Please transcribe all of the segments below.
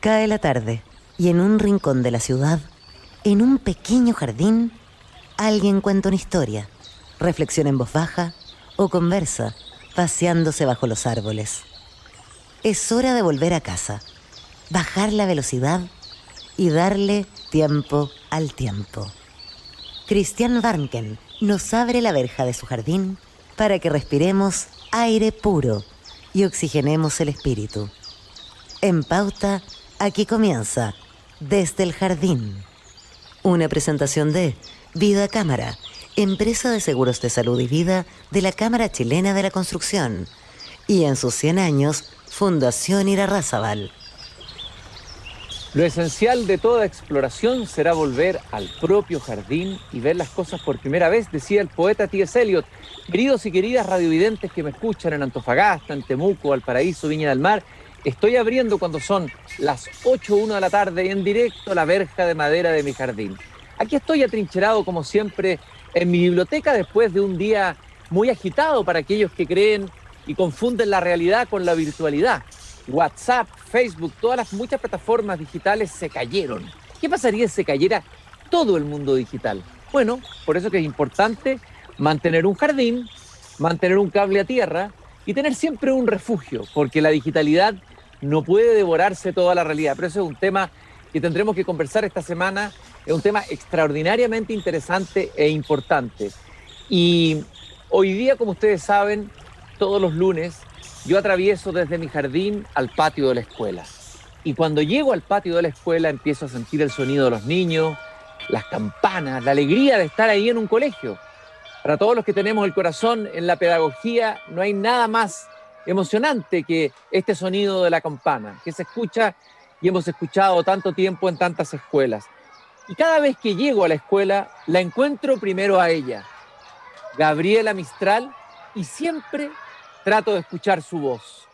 Cae la tarde y en un rincón de la ciudad, en un pequeño jardín, alguien cuenta una historia, reflexiona en voz baja o conversa, paseándose bajo los árboles. Es hora de volver a casa, bajar la velocidad y darle tiempo al tiempo. Christian Warnken nos abre la verja de su jardín para que respiremos aire puro y oxigenemos el espíritu. En Pauta, aquí comienza Desde el Jardín. Una presentación de Vida Cámara, empresa de seguros de salud y vida de la Cámara Chilena de la Construcción. Y en sus 100 años, Fundación Irarrázaval. Lo esencial de toda exploración será volver al propio jardín y ver las cosas por primera vez, decía el poeta T.S. Eliot. Queridos y queridas radiovidentes que me escuchan en Antofagasta, en Temuco, Valparaíso, Viña del Mar, estoy abriendo cuando son las 8:01 de la tarde en directo la verja de madera de mi jardín. Aquí estoy atrincherado como siempre en mi biblioteca después de un día muy agitado para aquellos que creen y confunden la realidad con la virtualidad. WhatsApp, Facebook, todas las muchas plataformas digitales se cayeron. ¿Qué pasaría si se cayera todo el mundo digital? Bueno, por eso que es importante mantener un jardín, mantener un cable a tierra y tener siempre un refugio, porque la digitalidad no puede devorarse toda la realidad. Pero eso es un tema que tendremos que conversar esta semana. Es un tema extraordinariamente interesante e importante. Y hoy día, como ustedes saben, todos los lunes yo atravieso desde mi jardín al patio de la escuela. Y cuando llego al patio de la escuela empiezo a sentir el sonido de los niños, las campanas, la alegría de estar ahí en un colegio. Para todos los que tenemos el corazón en la pedagogía, no hay nada más emocionante que este sonido de la campana, que se escucha y hemos escuchado tanto tiempo en tantas escuelas. Y cada vez que llego a la escuela, la encuentro primero a ella, Gabriela Mistral, y siempre trato de escuchar su voz.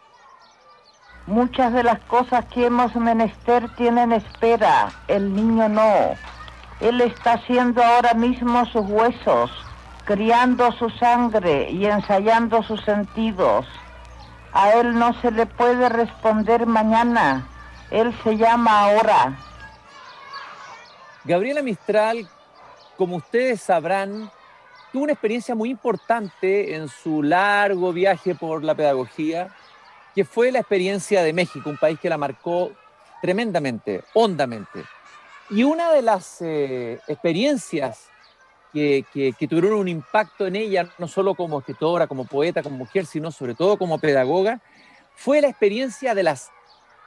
Muchas de las cosas que hemos menester tienen espera, el niño no. Él está haciendo ahora mismo sus huesos, criando su sangre y ensayando sus sentidos. A él no se le puede responder mañana, él se llama ahora. Gabriela Mistral, como ustedes sabrán, tuvo una experiencia muy importante en su largo viaje por la pedagogía, que fue la experiencia de México, un país que la marcó tremendamente, hondamente. Y una de las experiencias que tuvieron un impacto en ella, no solo como escritora, como poeta, como mujer, sino sobre todo como pedagoga, fue la experiencia de las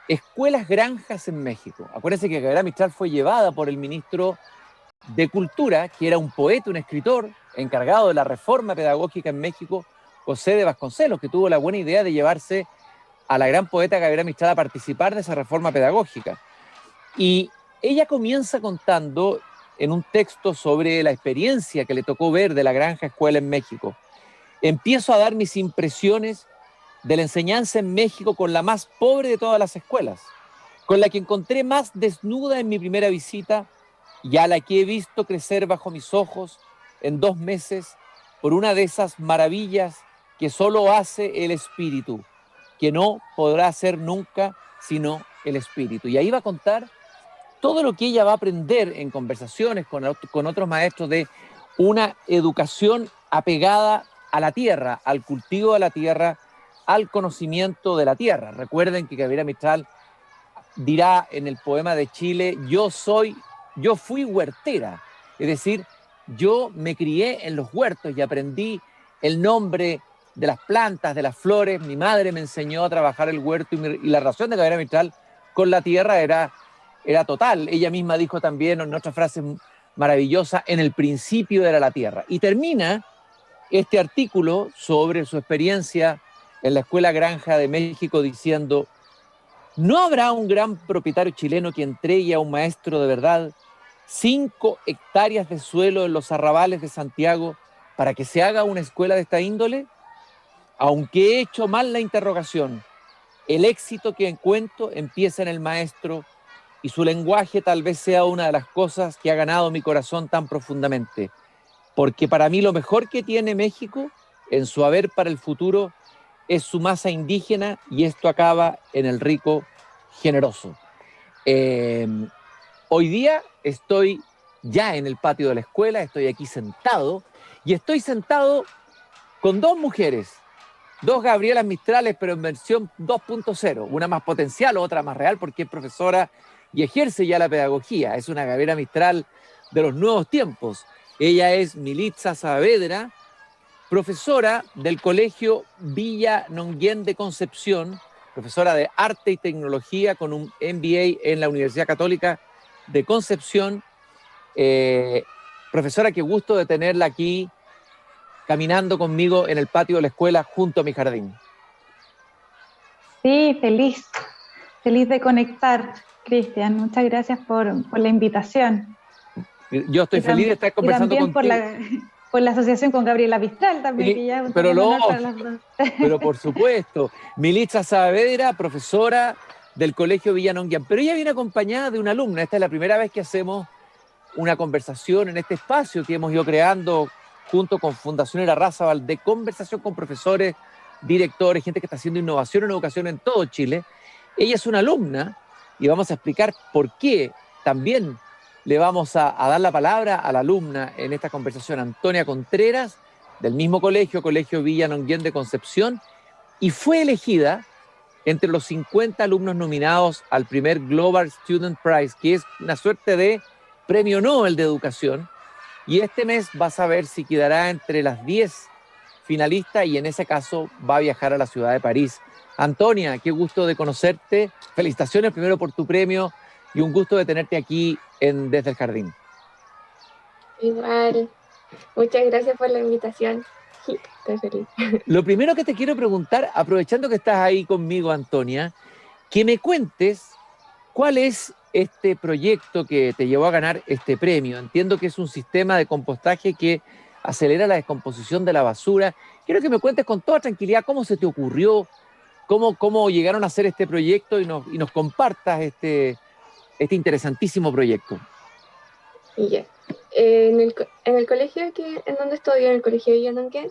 escuelas granjas en México. Acuérdense que Gabriela Mistral fue llevada por el ministro de Cultura, que era un poeta, un escritor, encargado de la reforma pedagógica en México, José de Vasconcelos, que tuvo la buena idea de llevarse a la gran poeta Gabriela Mistral a participar de esa reforma pedagógica. Y ella comienza contando en un texto sobre la experiencia que le tocó ver de la granja escuela en México. Empiezo a dar mis impresiones de la enseñanza en México con la más pobre de todas las escuelas, con la que encontré más desnuda en mi primera visita y a la que he visto crecer bajo mis ojos en 2 meses por una de esas maravillas que solo hace el espíritu, que no podrá hacer nunca sino el espíritu. Y ahí va a contar todo lo que ella va a aprender en conversaciones con otros maestros de una educación apegada a la tierra, al cultivo de la tierra, al conocimiento de la tierra. Recuerden que Gabriela Mistral dirá en el poema de Chile, yo fui huertera, es decir, yo me crié en los huertos y aprendí el nombre de las plantas, de las flores. Mi madre me enseñó a trabajar el huerto y la relación de Gabriela Mistral con la tierra era total. Ella misma dijo también en otra frase maravillosa, en el principio era la tierra. Y termina este artículo sobre su experiencia en la Escuela Granja de México diciendo, ¿no habrá un gran propietario chileno que entregue a un maestro de verdad 5 hectáreas de suelo en los arrabales de Santiago para que se haga una escuela de esta índole? Aunque he hecho mal la interrogación, el éxito que encuentro empieza en el maestro y su lenguaje tal vez sea una de las cosas que ha ganado mi corazón tan profundamente. Porque para mí lo mejor que tiene México en su haber para el futuro es su masa indígena y esto acaba en el rico generoso. Eh, Hoy día estoy ya en el patio de la escuela, estoy aquí sentado, y estoy sentado con dos mujeres, dos Gabrielas Mistrales, pero en versión 2.0, una más potencial, otra más real, porque es profesora y ejerce ya la pedagogía. Es una Gabriela Mistral de los nuevos tiempos. Ella es Militza Saavedra, profesora del Colegio Villa Nonguén de Concepción, profesora de Arte y Tecnología con un MBA en la Universidad Católica de Concepción. Eh, Profesora, qué gusto de tenerla aquí caminando conmigo en el patio de la escuela junto a mi jardín. Sí, feliz de conectar, Cristian. Muchas gracias por la invitación. Yo estoy feliz de estar Y conversando también contigo. por la asociación con Gabriela Mistral también, Y, que ya es pero también un honor para las lógico, dos. pero por supuesto, Militza Saavedra, profesora del Colegio Villa Nonguén. Pero ella viene acompañada de una alumna. Esta es la primera vez que hacemos una conversación en este espacio que hemos ido creando junto con Fundación Erarrázaval de conversación con profesores, directores, gente que está haciendo innovación en educación en todo Chile. Ella es una alumna y vamos a explicar por qué también le vamos a dar la palabra a la alumna en esta conversación, Antonia Contreras, del mismo colegio, Colegio Villa Nonguén de Concepción, y fue elegida entre los 50 alumnos nominados al primer Global Student Prize, que es una suerte de premio Nobel de educación, y este mes vas a ver si quedará entre las 10 finalistas y en ese caso va a viajar a la ciudad de París. Antonia, qué gusto de conocerte. Felicitaciones primero por tu premio y un gusto de tenerte aquí Desde el Jardín. Igual, muchas gracias por la invitación. Estoy feliz. Lo primero que te quiero preguntar, aprovechando que estás ahí conmigo, Antonia, que me cuentes cuál es este proyecto que te llevó a ganar este premio. Entiendo que es un sistema de compostaje que acelera la descomposición de la basura. Quiero que me cuentes con toda tranquilidad cómo se te ocurrió, cómo llegaron a hacer este proyecto y nos compartas este interesantísimo proyecto. Y ya. En el colegio en donde estudio, en el colegio de Villanonquén,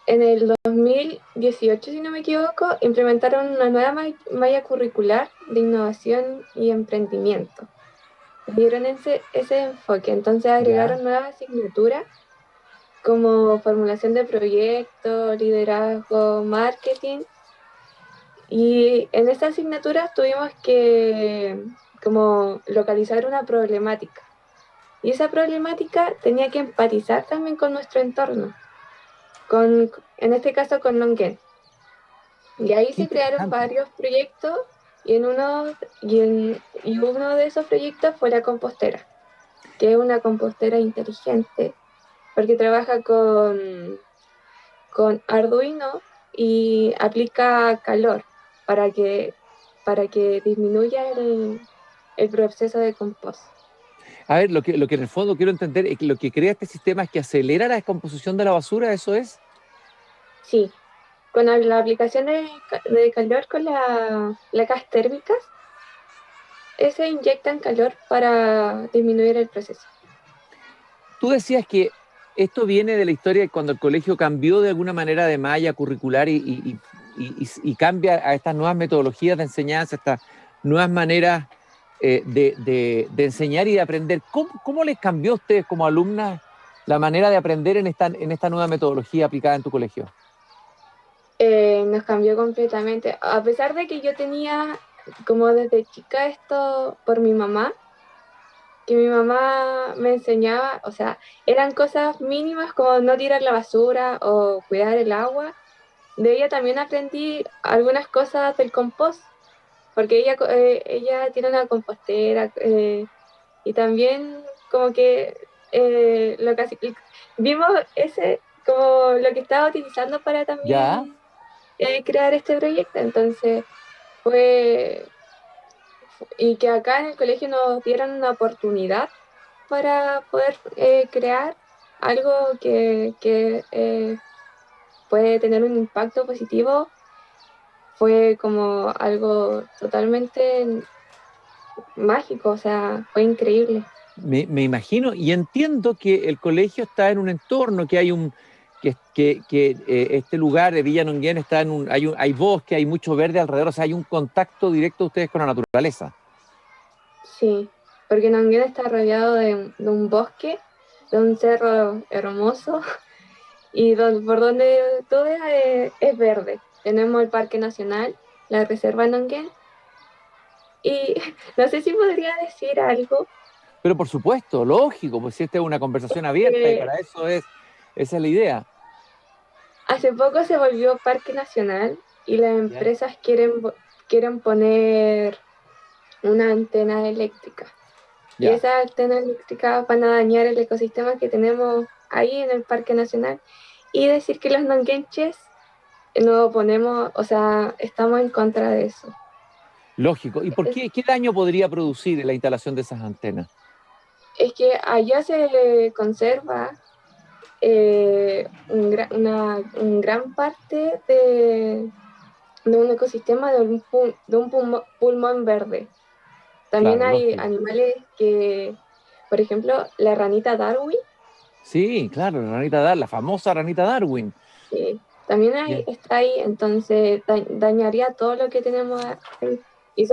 en el 2018, si no me equivoco, implementaron una nueva malla curricular de innovación y emprendimiento. Dieron ese enfoque, entonces agregaron nuevas asignaturas como formulación de proyectos, liderazgo, marketing. Y en esta asignatura tuvimos que como localizar una problemática. Y esa problemática tenía que empatizar también con nuestro entorno, en este caso con Nonguén. Y ahí se crearon varios proyectos y uno de esos proyectos fue la compostera, que es una compostera inteligente, porque trabaja con Arduino y aplica calor para que disminuya el proceso de compost. A ver, lo que en el fondo quiero entender es que lo que crea este sistema es que acelera la descomposición de la basura, ¿eso es? Sí, con la aplicación de calor con las placas térmicas, se inyectan calor para disminuir el proceso. Tú decías que esto viene de la historia de cuando el colegio cambió de alguna manera de malla curricular y cambia a estas nuevas metodologías de enseñanza, estas nuevas maneras de enseñar y de aprender. ¿Cómo les cambió a ustedes como alumnas la manera de aprender en esta nueva metodología aplicada en tu colegio? Nos cambió completamente. A pesar de que yo tenía como desde chica esto por mi mamá, que mi mamá me enseñaba, o sea, eran cosas mínimas como no tirar la basura o cuidar el agua. De ella también aprendí algunas cosas del compost, porque ella tiene una compostera y también como que vimos como lo que estaba utilizando para también crear este proyecto. Entonces y que acá en el colegio nos dieran una oportunidad para poder crear algo que puede tener un impacto positivo, fue como algo totalmente mágico, o sea, fue increíble. Me imagino y entiendo que el colegio está en un entorno, que hay este lugar de Villa Nonguén está hay bosque, hay mucho verde alrededor, o sea, hay un contacto directo de ustedes con la naturaleza. Sí, porque Nonguén está rodeado de un bosque, de un cerro hermoso, y por donde todo es verde. Tenemos el Parque Nacional, la Reserva Nonguén, y no sé si podría decir algo, Pero por supuesto, lógico, pues si esta es una conversación abierta y que para eso esa es la idea. hace poco se volvió Parque Nacional y las ¿Ya? empresas quieren poner una antena eléctrica. Y Ya. esas antenas eléctricas van a dañar el ecosistema que tenemos ahí en el Parque Nacional. Y decir que los nonguenches no ponemos, o sea, estamos en contra de eso. Lógico. ¿Y por Es, qué daño podría producir la instalación de esas antenas? es que allá se conserva un gran parte de un ecosistema, de un pulmón verde. También Claro, hay lógico. animales que, por ejemplo, la ranita Darwin, Sí, claro, la ranita Darwin, la famosa ranita Darwin. también Ya. está ahí, entonces dañaría todo lo que tenemos ahí. Y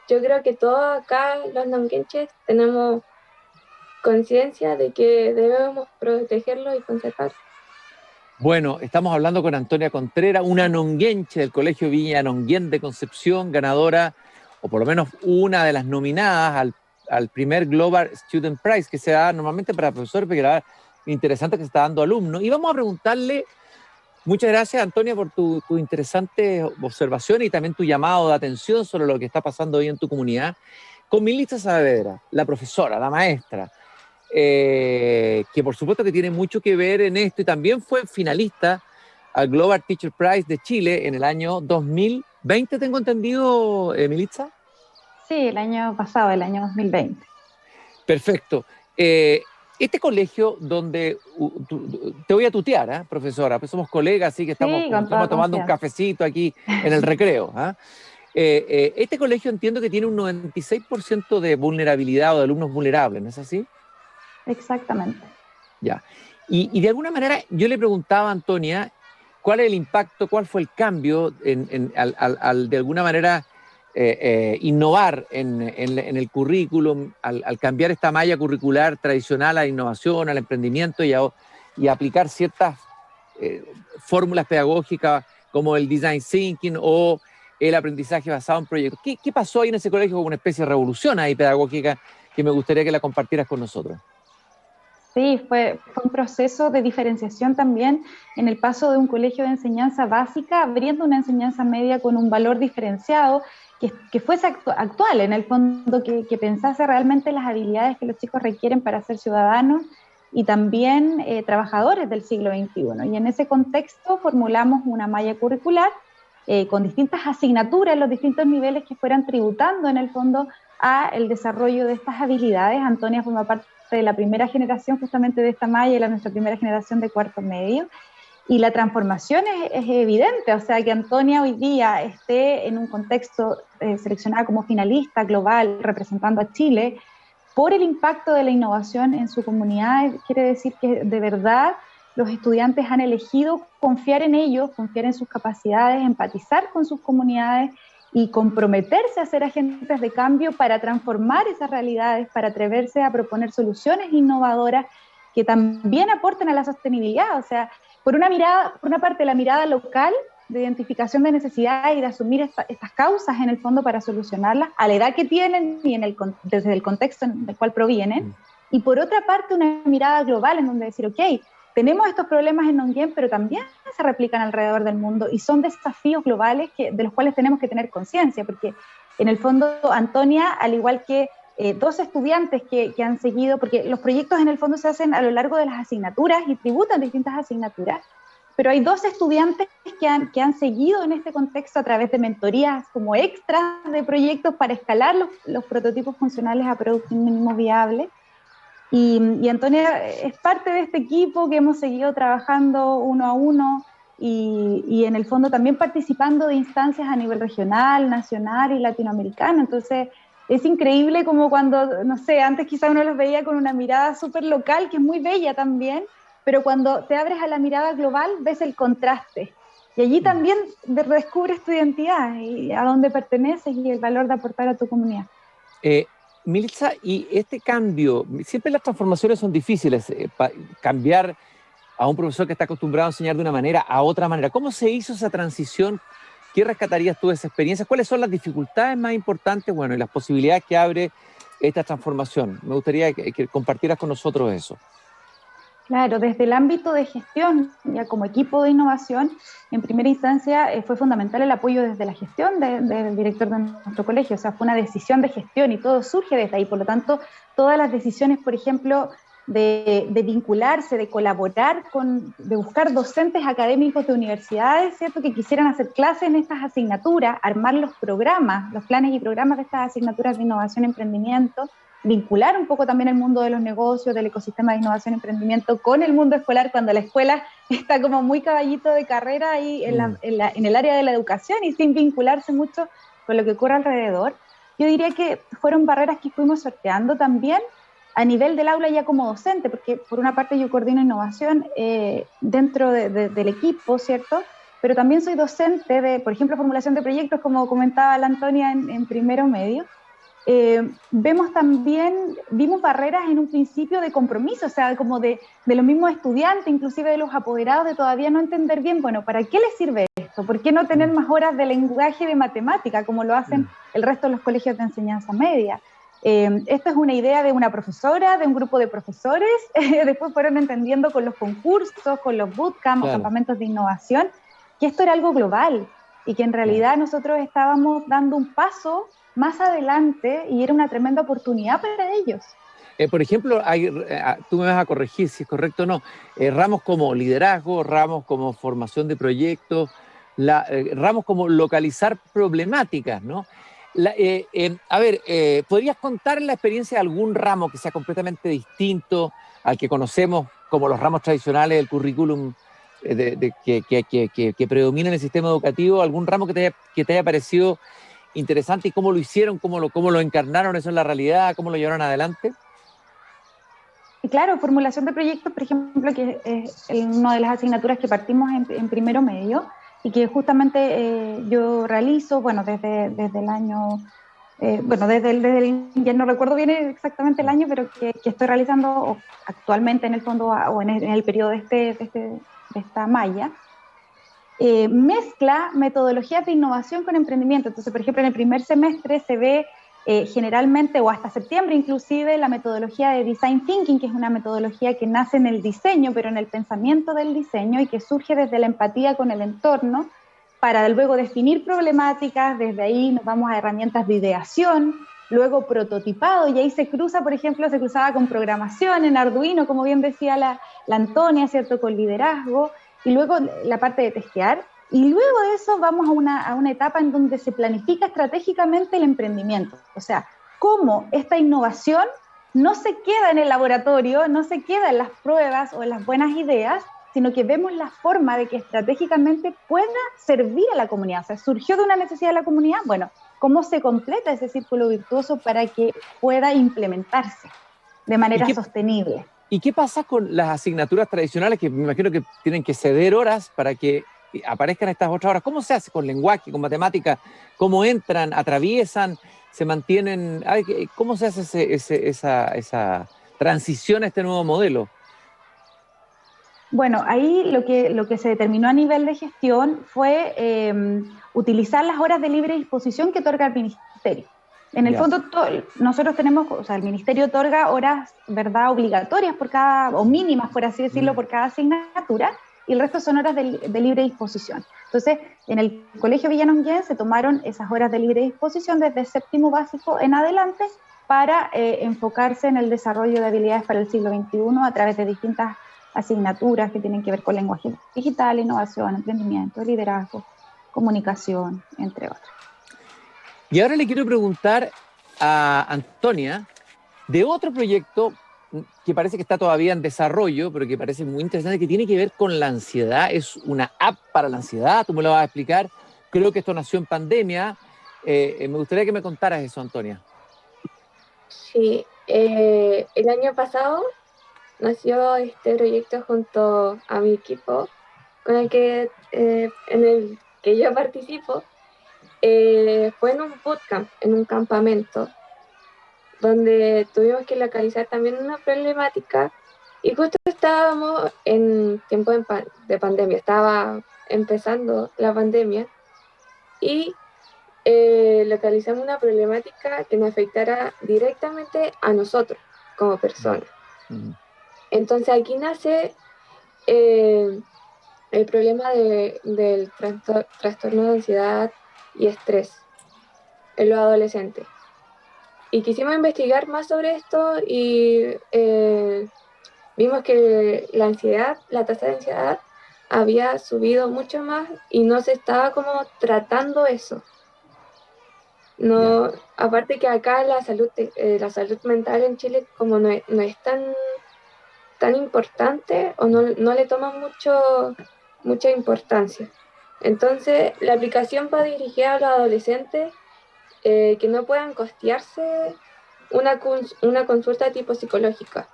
yo creo que todos acá, los nonguenches, tenemos conciencia de que debemos protegerlo y conservar. Bueno, estamos hablando con Antonia Contreras, una nonguenche del Colegio Viña Nonguén de Concepción, ganadora, o por lo menos una de las nominadas al primer Global Student Prize, que se da normalmente para profesores, pero era interesante que se está dando a alumnos. Y vamos a preguntarle, muchas gracias Antonia por tu interesante observación y también tu llamado de atención sobre lo que está pasando hoy en tu comunidad, con Militza Saavedra, la profesora, la maestra, que por supuesto que tiene mucho que ver en esto y también fue finalista al Global Teacher Prize de Chile en el año 2020, tengo entendido, Militza. Sí, el año pasado, el año 2020. Perfecto. Este colegio donde te voy a tutear, profesora, pues somos colegas, así que estamos Sí, como si con toda estamos tomando un confianza. cafecito aquí en el recreo. Este colegio entiendo que tiene un 96% de vulnerabilidad o de alumnos vulnerables, ¿no es así? Exactamente. Ya. Y de alguna manera yo le preguntaba a Antonia cuál es el impacto, cuál fue el cambio al de alguna manera innovar en el currículum, al cambiar esta malla curricular tradicional a la innovación, al emprendimiento y aplicar ciertas fórmulas pedagógicas como el design thinking o el aprendizaje basado en proyectos. ¿Qué pasó ahí en ese colegio como una especie de revolución ahí pedagógica que me gustaría que la compartieras con nosotros? Sí, fue un proceso de diferenciación también en el paso de un colegio de enseñanza básica, abriendo una enseñanza media con un valor diferenciado que fuese actual, en el fondo, que pensase realmente las habilidades que los chicos requieren para ser ciudadanos y también trabajadores del siglo XXI. Y en ese contexto formulamos una malla curricular con distintas asignaturas, los distintos niveles que fueran tributando en el fondo a el desarrollo de estas habilidades. Antonia forma parte de la primera generación justamente de esta malla, y nuestra primera generación de cuarto medio, y la transformación es evidente, o sea, que Antonia hoy día esté en un contexto seleccionada como finalista global representando a Chile por el impacto de la innovación en su comunidad, quiere decir que de verdad los estudiantes han elegido confiar en ellos, confiar en sus capacidades, empatizar con sus comunidades y comprometerse a ser agentes de cambio para transformar esas realidades, para atreverse a proponer soluciones innovadoras que también aporten a la sostenibilidad. O sea, por una parte la mirada local de identificación de necesidades y de asumir estas causas en el fondo para solucionarlas a la edad que tienen y desde el contexto en el cual provienen. Y por otra parte una mirada global en donde decir, ok, tenemos estos problemas en Nonguén, pero también se replican alrededor del mundo y son desafíos globales de los cuales tenemos que tener conciencia, porque en el fondo Antonia, al igual que dos estudiantes que han seguido, porque los proyectos en el fondo se hacen a lo largo de las asignaturas y tributan distintas asignaturas, pero hay dos estudiantes que han seguido en este contexto a través de mentorías como extras de proyectos para escalar los prototipos funcionales a producto mínimo viable. Y Antonia es parte de este equipo que hemos seguido trabajando uno a uno y en el fondo también participando de instancias a nivel regional, nacional y latinoamericano. Entonces es increíble como cuando, no sé, antes quizá uno los veía con una mirada súper local, que es muy bella también, pero cuando te abres a la mirada global ves el contraste. Y allí también descubres tu identidad y a dónde perteneces y el valor de aportar a tu comunidad. Militza, y este cambio, siempre las transformaciones son difíciles, cambiar a un profesor que está acostumbrado a enseñar de una manera a otra manera. ¿Cómo se hizo esa transición? ¿Qué rescatarías tú de esa experiencia? ¿Cuáles son las dificultades más importantes, bueno, y las posibilidades que abre esta transformación? Me gustaría que compartieras con nosotros eso. Claro, desde el ámbito de gestión, ya como equipo de innovación, en primera instancia fue fundamental el apoyo desde la gestión del director de nuestro colegio, o sea, fue una decisión de gestión y todo surge desde ahí, por lo tanto, todas las decisiones, por ejemplo, de vincularse, de colaborar, de buscar docentes académicos de universidades, ¿cierto?, que quisieran hacer clases en estas asignaturas, armar los programas, los planes y programas de estas asignaturas de innovación y emprendimiento, vincular un poco también el mundo de los negocios, del ecosistema de innovación y emprendimiento con el mundo escolar, cuando la escuela está como muy caballito de carrera ahí en el área de la educación y sin vincularse mucho con lo que ocurre alrededor. Yo diría que fueron barreras que fuimos sorteando también a nivel del aula ya como docente, porque por una parte yo coordino innovación dentro del equipo, ¿cierto? Pero también soy docente de, por ejemplo, formulación de proyectos, como comentaba la Antonia en primero medio. Vimos barreras en un principio de compromiso, o sea, como de los mismos estudiantes, inclusive de los apoderados, de todavía no entender bien, bueno, ¿para qué les sirve esto? ¿Por qué no tener más horas de lenguaje y de matemática, como lo hacen el resto de los colegios de enseñanza media? Esto es una idea de una profesora, de un grupo de profesores, después fueron entendiendo con los concursos, con los bootcamps, claro, campamentos de innovación, que esto era algo global y que en realidad nosotros estábamos dando un paso más adelante y era una tremenda oportunidad para ellos. Por ejemplo, tú me vas a corregir si es correcto o no, ramos como liderazgo, ramos como formación de proyectos, ramos como localizar problemáticas, ¿no? ¿Podrías contar la experiencia de algún ramo que sea completamente distinto al que conocemos como los ramos tradicionales del currículum que predomina en el sistema educativo? ¿Algún ramo que te haya parecido interesante y cómo lo hicieron, cómo lo encarnaron eso en la realidad, cómo lo llevaron adelante? Y claro, formulación de proyectos, por ejemplo, que es una de las asignaturas que partimos en primero medio y que justamente yo realizo, bueno, desde el año, desde el ya no recuerdo bien exactamente el año, pero que estoy realizando actualmente en el fondo o en el periodo de esta malla. Mezcla metodologías de innovación con emprendimiento. Entonces, por ejemplo, en el primer semestre se ve generalmente, o hasta septiembre inclusive, la metodología de Design Thinking, que es una metodología que nace en el diseño, pero en el pensamiento del diseño y que surge desde la empatía con el entorno, para luego definir problemáticas. Desde ahí nos vamos a herramientas de ideación, luego prototipado, y ahí se cruza, por ejemplo, se cruzaba con programación en Arduino, como bien decía la Antonia, ¿cierto?, con liderazgo, y luego la parte de testear, y luego de eso vamos a una etapa en donde se planifica estratégicamente el emprendimiento, o sea, cómo esta innovación no se queda en el laboratorio, no se queda en las pruebas o en las buenas ideas, sino que vemos la forma de que estratégicamente pueda servir a la comunidad. O sea, surgió de una necesidad de la comunidad, bueno, ¿cómo se completa ese círculo virtuoso para que pueda implementarse de manera sostenible? ¿Y qué pasa con las asignaturas tradicionales que me imagino que tienen que ceder horas para que aparezcan estas otras horas? ¿Cómo se hace con lenguaje, con matemática? ¿Cómo entran, atraviesan, se mantienen? ¿Cómo se hace esa transición a este nuevo modelo? Bueno, ahí lo que se determinó a nivel de gestión fue utilizar las horas de libre disposición que otorga el Ministerio. En el fondo, nosotros tenemos, o sea, el Ministerio otorga horas, ¿verdad?, obligatorias por o mínimas, por así decirlo, por cada asignatura, y el resto son horas de libre disposición. Entonces, en el Colegio Villanonguén se tomaron esas horas de libre disposición desde séptimo básico en adelante para enfocarse en el desarrollo de habilidades para el siglo XXI a través de distintas asignaturas que tienen que ver con lenguaje digital, innovación, emprendimiento, liderazgo, comunicación, entre otras. Y ahora le quiero preguntar a Antonia de otro proyecto que parece que está todavía en desarrollo, pero que parece muy interesante, que tiene que ver con la ansiedad. Es una app para la ansiedad, tú me lo vas a explicar. Creo que esto nació en pandemia. Me gustaría que me contaras eso, Antonia. Sí, el año pasado nació este proyecto junto a mi equipo, en el que yo participo. Fue en un bootcamp, en un campamento, donde tuvimos que localizar también una problemática y justo estábamos en tiempo de pandemia, estaba empezando la pandemia y localizamos una problemática que nos afectara directamente a nosotros como personas. Entonces aquí nace el problema del trastorno de ansiedad y estrés en los adolescentes. Y quisimos investigar más sobre esto y vimos que la tasa de ansiedad había subido mucho más y no se estaba como tratando eso. No, aparte que acá la salud mental en Chile como no es tan importante o no le toman mucha importancia. Entonces, la aplicación va dirigida a los adolescentes que no puedan costearse una consulta tipo psicológica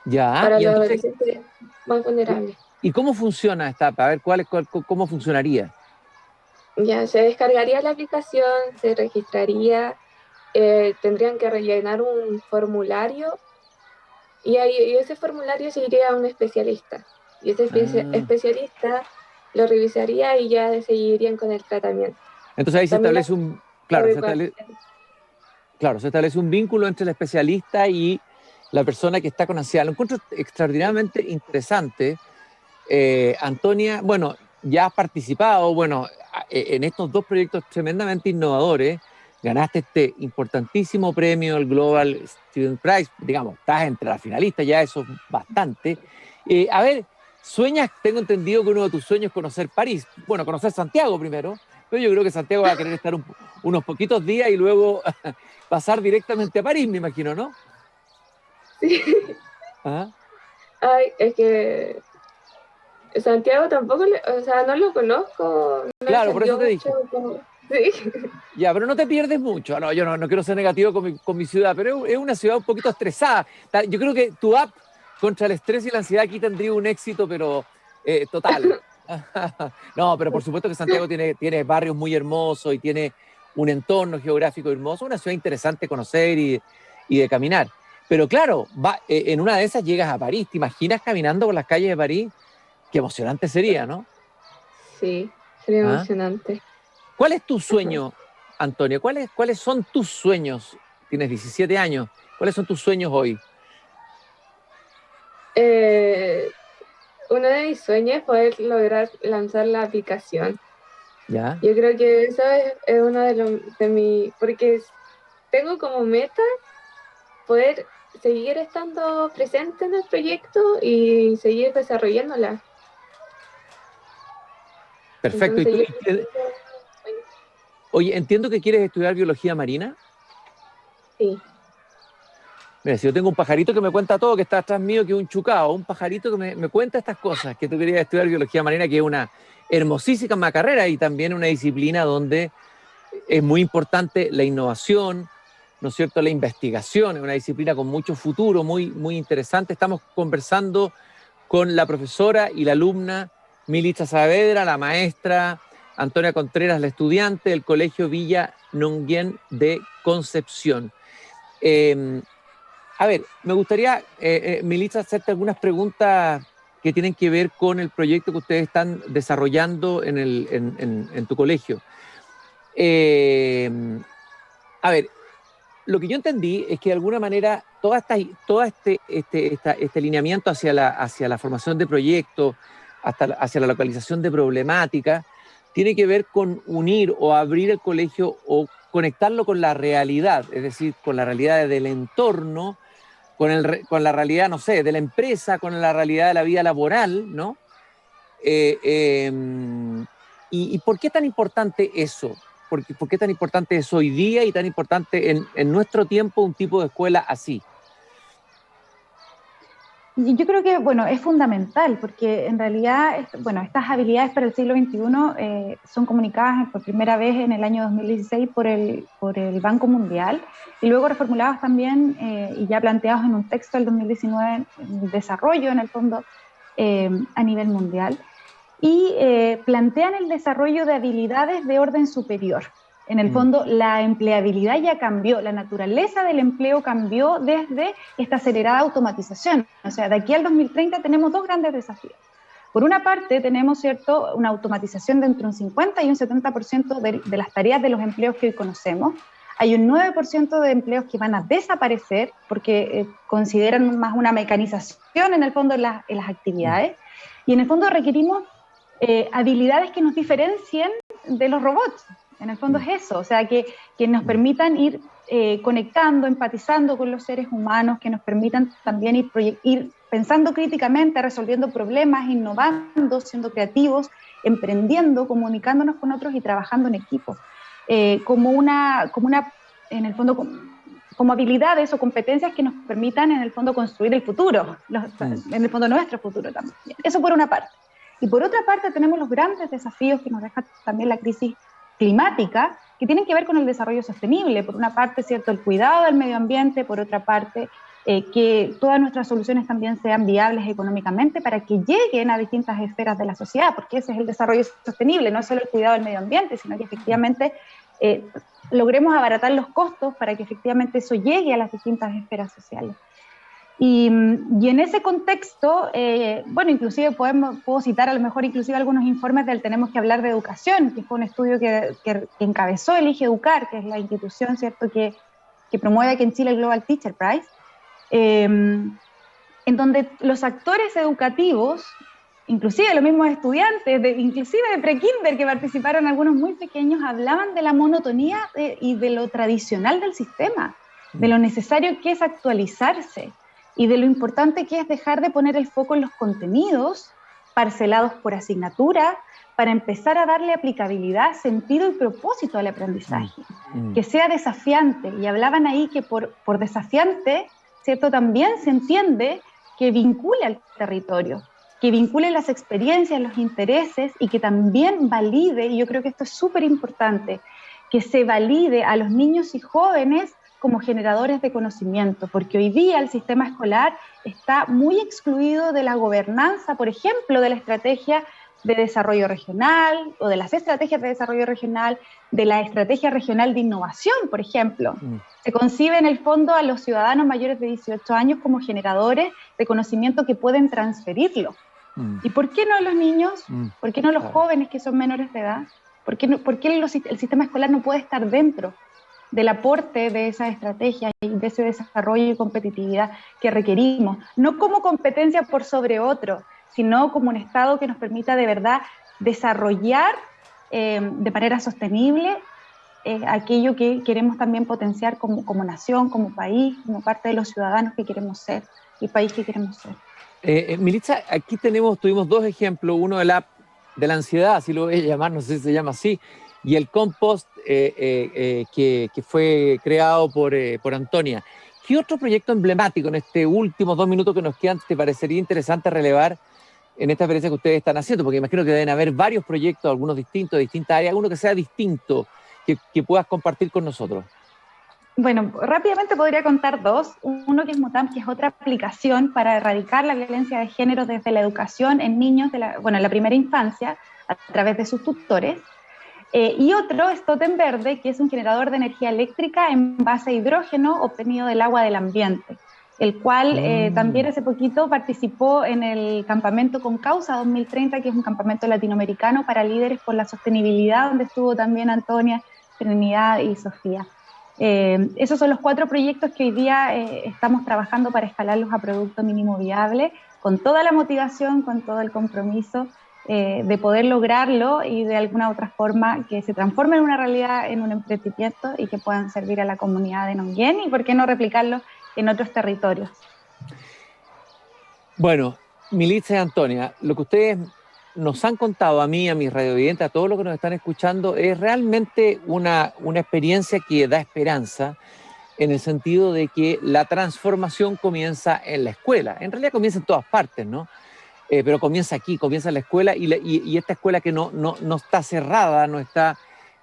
para y los entonces, adolescentes más vulnerables. ¿y cómo funciona esta app? A ver, ¿cómo funcionaría? Ya, se descargaría la aplicación, se registraría, tendrían que rellenar un formulario y ese formulario se iría a un especialista. Y ese especialista lo revisaría y ya seguirían con el tratamiento. Entonces ahí se También establece se establece un vínculo entre el especialista y la persona que está con ansiedad. Lo encuentro extraordinariamente interesante. Antonia, bueno, ya has participado, en estos dos proyectos tremendamente innovadores. Ganaste este importantísimo premio, el Global Student Prize, digamos, estás entre las finalistas, ya eso es bastante. A ver, tengo entendido que uno de tus sueños es conocer París. Bueno, conocer Santiago primero, pero yo creo que Santiago va a querer estar unos poquitos días y luego pasar directamente a París, me imagino, ¿no? Sí. ¿Ah? Ay, es que Santiago tampoco, no lo conozco. No Claro, por eso te dije. Sí. Ya, pero no te pierdes mucho. No, yo no quiero ser negativo con mi ciudad, pero es una ciudad un poquito estresada. Yo creo que tu app contra el estrés y la ansiedad aquí tendría un éxito, pero total. No, pero por supuesto que Santiago tiene barrios muy hermosos y tiene un entorno geográfico hermoso, una ciudad interesante de conocer y de caminar. Pero claro, en una de esas llegas a París. ¿Te imaginas caminando por las calles de París? Qué emocionante sería, ¿no? Sí, sería emocionante. ¿Cuál es tu sueño, Antonia? ¿Cuáles son tus sueños? Tienes 17 años. ¿Cuáles son tus sueños hoy? Uno de mis sueños es poder lograr lanzar la aplicación. ¿Ya? Yo creo que eso es uno de mis... Porque tengo como meta poder seguir estando presente en el proyecto y seguir desarrollándola. Perfecto. Entonces, Oye, entiendo que quieres estudiar biología marina. sí. Mira, si yo tengo un pajarito que me cuenta todo, que está atrás mío, que es un chucao, un pajarito que me cuenta estas cosas, que tú querías estudiar biología marina, que es una hermosísima carrera y también una disciplina donde es muy importante la innovación, ¿no es cierto?, la investigación, es una disciplina con mucho futuro, muy, muy interesante. Estamos conversando con la profesora y la alumna Militza Saavedra, la maestra Antonia Contreras, la estudiante del Colegio Villa Nonguén de Concepción. A ver, me gustaría, Militza, hacerte algunas preguntas que tienen que ver con el proyecto que ustedes están desarrollando en tu colegio. A ver, lo que yo entendí es que de alguna manera todo este alineamiento hacia la formación de proyectos, hacia la localización de problemáticas, tiene que ver con unir o abrir el colegio o conectarlo con la realidad, es decir, con la realidad del entorno, con la realidad, no sé, de la empresa, con la realidad de la vida laboral, ¿no? ¿Y por qué tan importante eso? ¿Por qué tan importante es hoy día y tan importante en nuestro tiempo un tipo de escuela así? Yo creo que, bueno, es fundamental porque en realidad, bueno, estas habilidades para el siglo XXI son comunicadas por primera vez en el año 2016 por el Banco Mundial y luego reformuladas también y ya planteados en un texto del 2019 en desarrollo en el fondo a nivel mundial y plantean el desarrollo de habilidades de orden superior. En el fondo, la empleabilidad ya cambió, la naturaleza del empleo cambió desde esta acelerada automatización. O sea, de aquí al 2030 tenemos dos grandes desafíos. Por una parte, tenemos, ¿cierto?, una automatización de entre un 50 y un 70% de las tareas de los empleos que hoy conocemos. Hay un 9% de empleos que van a desaparecer porque consideran más una mecanización en el fondo en las actividades. Y en el fondo requerimos habilidades que nos diferencien de los robots. En el fondo es eso, o sea, que nos permitan ir conectando, empatizando con los seres humanos, que nos permitan también ir pensando críticamente, resolviendo problemas, innovando, siendo creativos, emprendiendo, comunicándonos con otros y trabajando en equipo. En el fondo, como habilidades o competencias que nos permitan, en el fondo, construir el futuro, en el fondo nuestro futuro también. Eso por una parte. Y por otra parte tenemos los grandes desafíos que nos deja también la crisis climática, que tienen que ver con el desarrollo sostenible. Por una parte, ¿cierto?, el cuidado del medio ambiente, por otra parte, que todas nuestras soluciones también sean viables económicamente para que lleguen a distintas esferas de la sociedad, porque ese es el desarrollo sostenible, no es solo el cuidado del medio ambiente, sino que efectivamente logremos abaratar los costos para que efectivamente eso llegue a las distintas esferas sociales. Y en ese contexto, bueno, inclusive puedo citar a lo mejor inclusive algunos informes del Tenemos que hablar de educación, que fue un estudio que encabezó Elige Educar, que es la institución, ¿cierto?, que promueve aquí en Chile el Global Teacher Prize, en donde los actores educativos, inclusive los mismos estudiantes, inclusive de pre-kinder que participaron, algunos muy pequeños, hablaban de la monotonía y de lo tradicional del sistema, de lo necesario que es actualizarse, y de lo importante que es dejar de poner el foco en los contenidos parcelados por asignatura para empezar a darle aplicabilidad, sentido y propósito al aprendizaje, que sea desafiante. Y hablaban ahí que por desafiante, ¿cierto?, también se entiende que vincule al territorio, que vincule las experiencias, los intereses y que también valide, y yo creo que esto es súper importante, que se valide a los niños y jóvenes como generadores de conocimiento, porque hoy día el sistema escolar está muy excluido de la gobernanza, por ejemplo, de la estrategia de desarrollo regional o de las estrategias de desarrollo regional, de la estrategia regional de innovación, por ejemplo. Se concibe en el fondo a los ciudadanos mayores de 18 años como generadores de conocimiento que pueden transferirlo. ¿Y por qué no los niños? ¿Por qué no los jóvenes que son menores de edad? ¿Por qué el sistema escolar no puede estar dentro del aporte de esa estrategia y de ese desarrollo y competitividad que requerimos? No como competencia por sobre otro, sino como un Estado que nos permita de verdad desarrollar de manera sostenible aquello que queremos también potenciar como nación, como país, como parte de los ciudadanos que queremos ser, y país que queremos ser. Militza, aquí tuvimos dos ejemplos, uno del app de la ansiedad, así lo voy a llamar, no sé si se llama así, y el compost que fue creado por Antonia. ¿Qué otro proyecto emblemático en estos últimos 2 minutos que nos quedan te parecería interesante relevar en esta experiencia que ustedes están haciendo? Porque imagino que deben haber varios proyectos, algunos distintos, de distintas áreas, uno que sea distinto, que puedas compartir con nosotros. Bueno, rápidamente podría contar dos. Uno que es Mutam, que es otra aplicación para erradicar la violencia de género desde la educación en niños en la primera infancia, a través de sus tutores. Y otro es Tótem Verde, que es un generador de energía eléctrica en base a hidrógeno obtenido del agua del ambiente, el cual también hace poquito participó en el campamento Con Causa 2030, que es un campamento latinoamericano para líderes por la sostenibilidad, donde estuvo también Antonia, Trinidad y Sofía. Esos son los 4 proyectos que hoy día estamos trabajando para escalarlos a producto mínimo viable, con toda la motivación, con todo el compromiso de poder lograrlo y de alguna otra forma que se transforme en una realidad, en un emprendimiento y que puedan servir a la comunidad de Nonguén y por qué no replicarlo en otros territorios. Bueno, Militza y Antonia, lo que ustedes nos han contado a mí, a mis radiovidentes, a todos los que nos están escuchando, es realmente una experiencia que da esperanza en el sentido de que la transformación comienza en la escuela. En realidad comienza en todas partes, ¿no? Pero comienza aquí, comienza en la escuela y esta escuela que no está cerrada,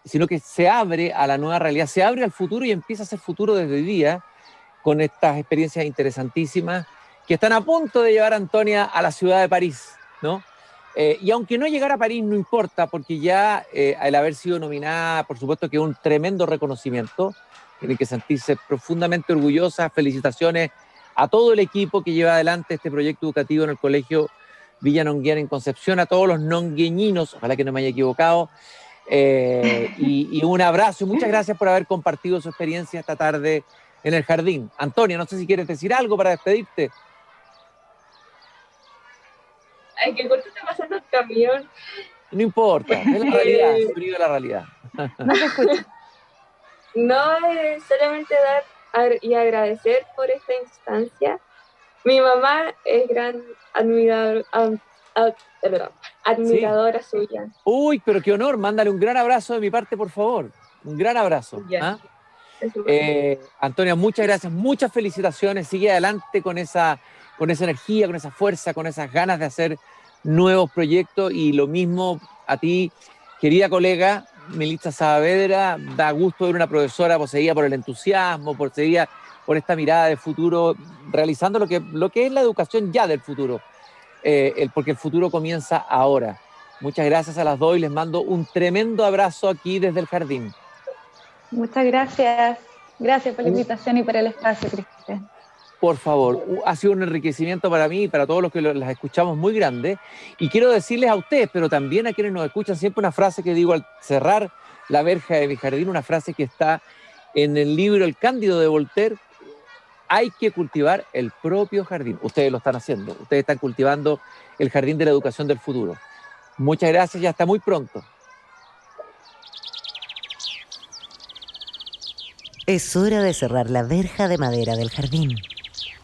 sino que se abre a la nueva realidad, se abre al futuro y empieza a ser futuro desde hoy día con estas experiencias interesantísimas que están a punto de llevar a Antonia a la ciudad de París, ¿no? Y aunque no llegara a París, no importa, porque ya al haber sido nominada, por supuesto que es un tremendo reconocimiento, tiene que sentirse profundamente orgullosa. Felicitaciones a todo el equipo que lleva adelante este proyecto educativo en el Colegio Villa Nonguén en Concepción, a todos los nongueñinos, ojalá que no me haya equivocado, y un abrazo y muchas gracias por haber compartido su experiencia esta tarde en el jardín. Antonia, no sé si quieres decir algo para despedirte. Ay, qué corto está pasando el camión. No importa, es la realidad, se vive la realidad. No se escucha. No, solamente y agradecer por esta instancia. Mi mamá es gran admiradora suya. Uy, pero qué honor, mándale un gran abrazo de mi parte, por favor. Un gran abrazo. Ya. Antonia, muchas gracias, muchas felicitaciones. Sigue adelante con esa energía, con esa fuerza, con esas ganas de hacer nuevos proyectos. Y lo mismo a ti, querida colega Melitza Saavedra. Da gusto ver una profesora poseída por el entusiasmo, poseída por esta mirada de futuro, realizando lo que es la educación ya del futuro, porque el futuro comienza ahora. Muchas gracias a las dos y les mando un tremendo abrazo aquí desde el jardín. Muchas gracias. Gracias por la invitación y por el espacio, Cristian. Por favor, ha sido un enriquecimiento para mí y para todos los que las escuchamos muy grande. Y quiero decirles a ustedes, pero también a quienes nos escuchan, siempre una frase que digo al cerrar la verja de mi jardín, una frase que está en el libro El Cándido de Voltaire: hay que cultivar el propio jardín. Ustedes lo están haciendo, ustedes están cultivando el jardín de la educación del futuro. Muchas gracias y hasta muy pronto. Es hora de cerrar la verja de madera del jardín.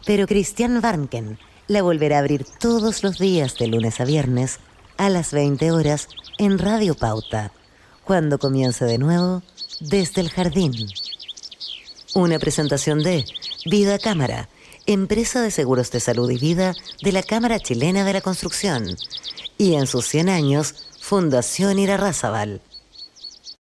Pero Cristian Warnken la volverá a abrir todos los días de lunes a viernes a las 20 horas en Radio Pauta, cuando comience de nuevo desde el jardín. Una presentación de Vida Cámara, empresa de seguros de salud y vida de la Cámara Chilena de la Construcción. Y en sus 100 años, Fundación Irarrázaval.